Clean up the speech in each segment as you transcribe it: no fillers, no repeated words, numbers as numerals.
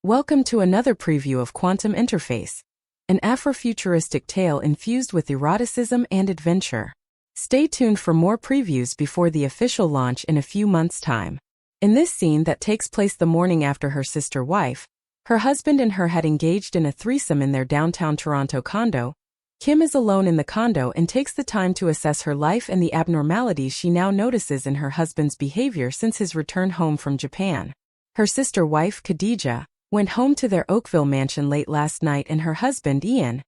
Welcome to another preview of Quantum Interface, an Afro-futuristic tale infused with eroticism and adventure. Stay tuned for more previews before the official launch in a few months' time. In this scene that takes place the morning after her sister-wife, her husband and her had engaged in a threesome in their downtown Toronto condo, Kim is alone in the condo and takes the time to assess her life and the abnormalities she now notices in her husband's behavior since his return home from Japan. Her sister-wife, Khadija, went home to their Oakville mansion late last night, and her husband, Ian,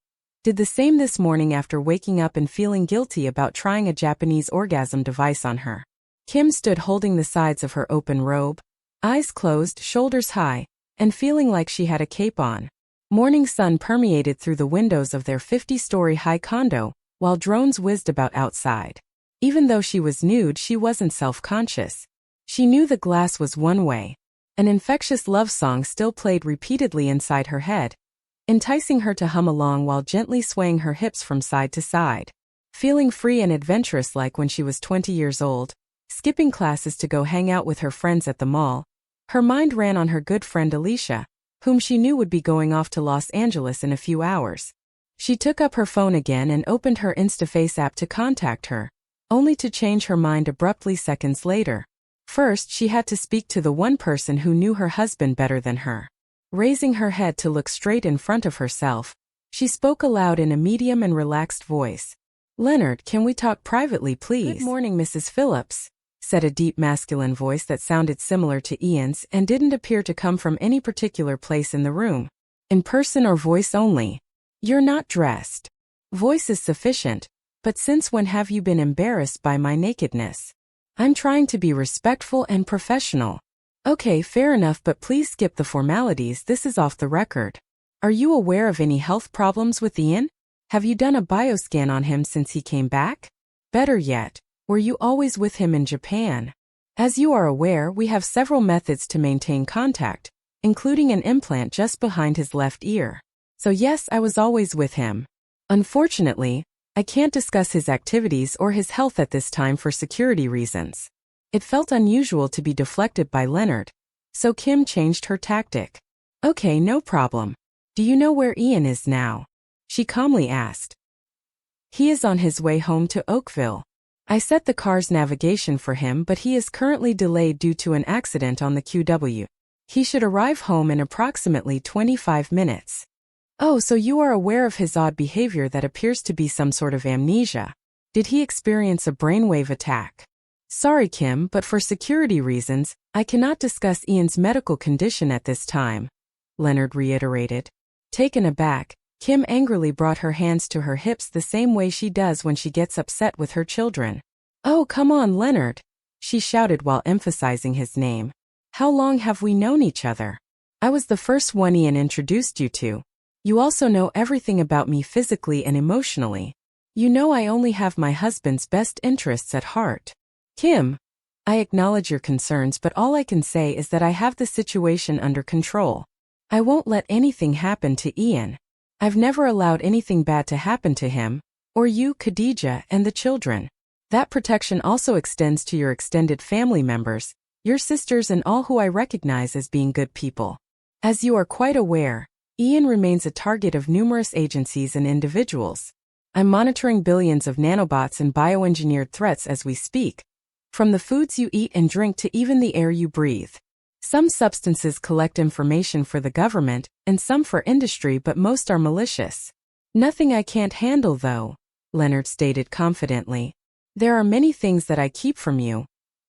did the same this morning after waking up and feeling guilty about trying a Japanese orgasm device on her. Kim stood holding the sides of her open robe, eyes closed, shoulders high, and feeling like she had a cape on. Morning sun permeated through the windows of their 50-story high condo, while drones whizzed about outside. Even though she was nude, she wasn't self-conscious. She knew the glass was one way. An infectious love song still played repeatedly inside her head, enticing her to hum along while gently swaying her hips from side to side. Feeling free and adventurous like when she was 20 years old, skipping classes to go hang out with her friends at the mall, her mind ran on her good friend Alicia, whom she knew would be going off to Los Angeles in a few hours. She took up her phone again and opened her InstaFace app to contact her, only to change her mind abruptly seconds later. First, she had to speak to the one person who knew her husband better than her. Raising her head to look straight in front of herself, she spoke aloud in a medium and relaxed voice. "Leonard, can we talk privately, please?" "Good morning, Mrs. Phillips," said a deep masculine voice that sounded similar to Ian's and didn't appear to come from any particular place in the room. "In person or voice only? You're not dressed." "Voice is sufficient, but since when have you been embarrassed by my nakedness?" "I'm trying to be respectful and professional." "Okay, fair enough, but please skip the formalities, this is off the record. Are you aware of any health problems with Ian? Have you done a bioscan on him since he came back? Better yet, were you always with him in Japan? As you are aware, we have several methods to maintain contact, including an implant just behind his left ear. So yes, I was always with him. Unfortunately, I can't discuss his activities or his health at this time for security reasons." It felt unusual to be deflected by Leonard, so Kim changed her tactic. "Okay, no problem. Do you know where Ian is now?" she calmly asked. "He is on his way home to Oakville. I set the car's navigation for him, but he is currently delayed due to an accident on the QW. He should arrive home in approximately 25 minutes. "Oh, so you are aware of his odd behavior that appears to be some sort of amnesia. Did he experience a brainwave attack?" "Sorry, Kim, but for security reasons, I cannot discuss Ian's medical condition at this time," Leonard reiterated. Taken aback, Kim angrily brought her hands to her hips the same way she does when she gets upset with her children. "Oh, come on, Leonard," she shouted while emphasizing his name. "How long have we known each other? I was the first one Ian introduced you to. You also know everything about me physically and emotionally. You know I only have my husband's best interests at heart." "Kim, I acknowledge your concerns, but all I can say is that I have the situation under control. I won't let anything happen to Ian. I've never allowed anything bad to happen to him, or you, Khadija, and the children. That protection also extends to your extended family members, your sisters, and all who I recognize as being good people. As you are quite aware, Ian remains a target of numerous agencies and individuals. I'm monitoring billions of nanobots and bioengineered threats as we speak, from the foods you eat and drink to even the air you breathe. Some substances collect information for the government, and some for industry, but most are malicious. Nothing I can't handle, though," Leonard stated confidently. "There are many things that I keep from you,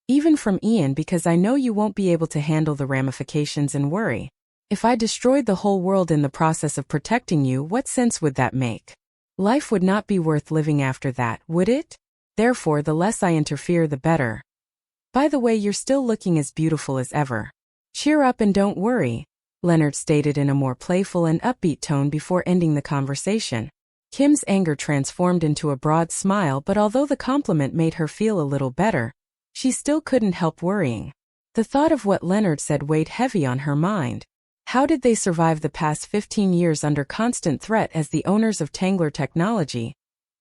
even from Ian, because I know you won't be able to handle the ramifications and worry. If I destroyed the whole world in the process of protecting you, what sense would that make? Life would not be worth living after that, would it? Therefore, the less I interfere, the better. By the way, you're still looking as beautiful as ever. Cheer up and don't worry," Leonard stated in a more playful and upbeat tone before ending the conversation. Kim's anger transformed into a broad smile, but although the compliment made her feel a little better, she still couldn't help worrying. The thought of what Leonard said weighed heavy on her mind. How did they survive the past 15 years under constant threat as the owners of Tangler technology,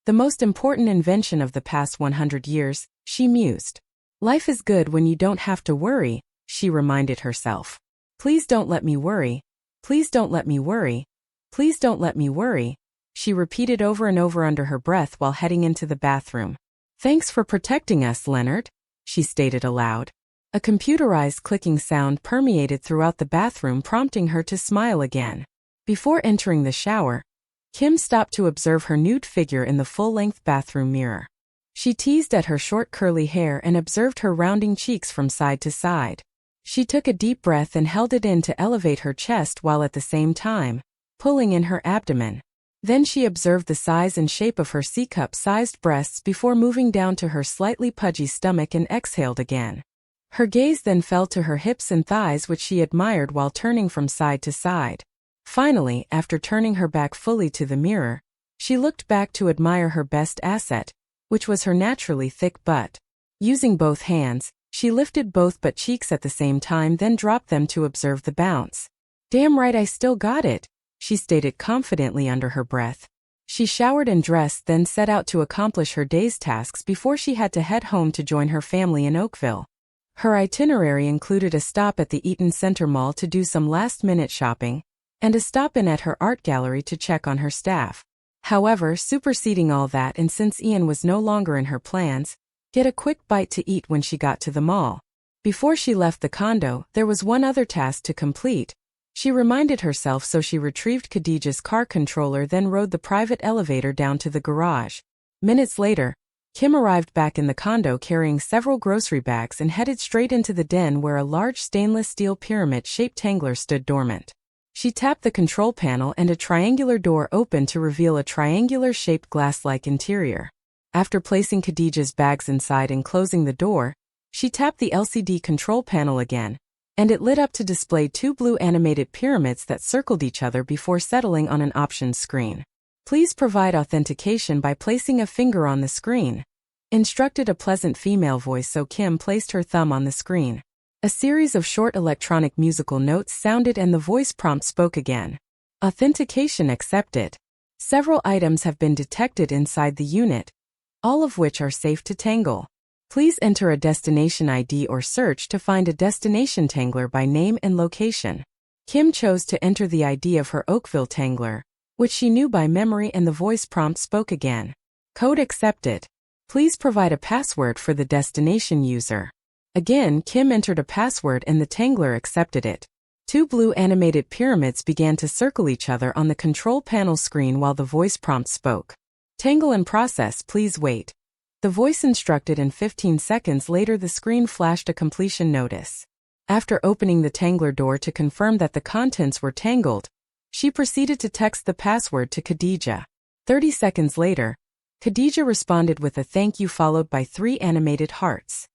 the most important invention of the past 100 years, she mused. "Life is good when you don't have to worry," she reminded herself. "Please don't let me worry. Please don't let me worry. Please don't let me worry, she repeated over and over under her breath while heading into the bathroom. Thanks for protecting us, Leonard, she stated aloud. A computerized clicking sound permeated throughout the bathroom, prompting her to smile again. Before entering the shower, Kim stopped to observe her nude figure in the full-length bathroom mirror. She teased at her short curly hair and observed her rounding cheeks from side to side. She took a deep breath and held it in to elevate her chest while at the same time pulling in her abdomen. Then she observed the size and shape of her C-cup-sized breasts before moving down to her slightly pudgy stomach and exhaled again. Her gaze then fell to her hips and thighs, which she admired while turning from side to side. Finally, after turning her back fully to the mirror, she looked back to admire her best asset, which was her naturally thick butt. Using both hands, she lifted both butt cheeks at the same time, then dropped them to observe the bounce. Damn right, I still got it, she stated confidently under her breath. She showered and dressed, then set out to accomplish her day's tasks before she had to head home to join her family in Oakville. Her itinerary included a stop at the Eaton Center Mall to do some last-minute shopping, and a stop-in at her art gallery to check on her staff. However, superseding all that, and since Ian was no longer in her plans, get a quick bite to eat when she got to the mall. Before she left the condo, there was one other task to complete, she reminded herself, so she retrieved Khadijah's car controller, then rode the private elevator down to the garage. Minutes later, Kim arrived back in the condo carrying several grocery bags and headed straight into the den where a large stainless steel pyramid-shaped tangler stood dormant. She tapped the control panel and a triangular door opened to reveal a triangular-shaped glass-like interior. After placing Khadijah's bags inside and closing the door, she tapped the LCD control panel again, and it lit up to display two blue animated pyramids that circled each other before settling on an options screen. Please provide authentication by placing a finger on the screen, instructed a pleasant female voice, so Kim placed her thumb on the screen. A series of short electronic musical notes sounded and the voice prompt spoke again. Authentication accepted. Several items have been detected inside the unit, all of which are safe to tangle. Please enter a destination ID or search to find a destination tangler by name and location. Kim chose to enter the ID of her Oakville tangler, which she knew by memory, and the voice prompt spoke again. Code accepted. Please provide a password for the destination user. Again, Kim entered a password and the tangler accepted it. Two blue animated pyramids began to circle each other on the control panel screen while the voice prompt spoke. Tangle in process, please wait. The voice instructed, and 15 seconds later the screen flashed a completion notice. After opening the tangler door to confirm that the contents were tangled, she proceeded to text the password to Khadijah. 30 seconds later, Khadijah responded with a thank you followed by 3 animated hearts.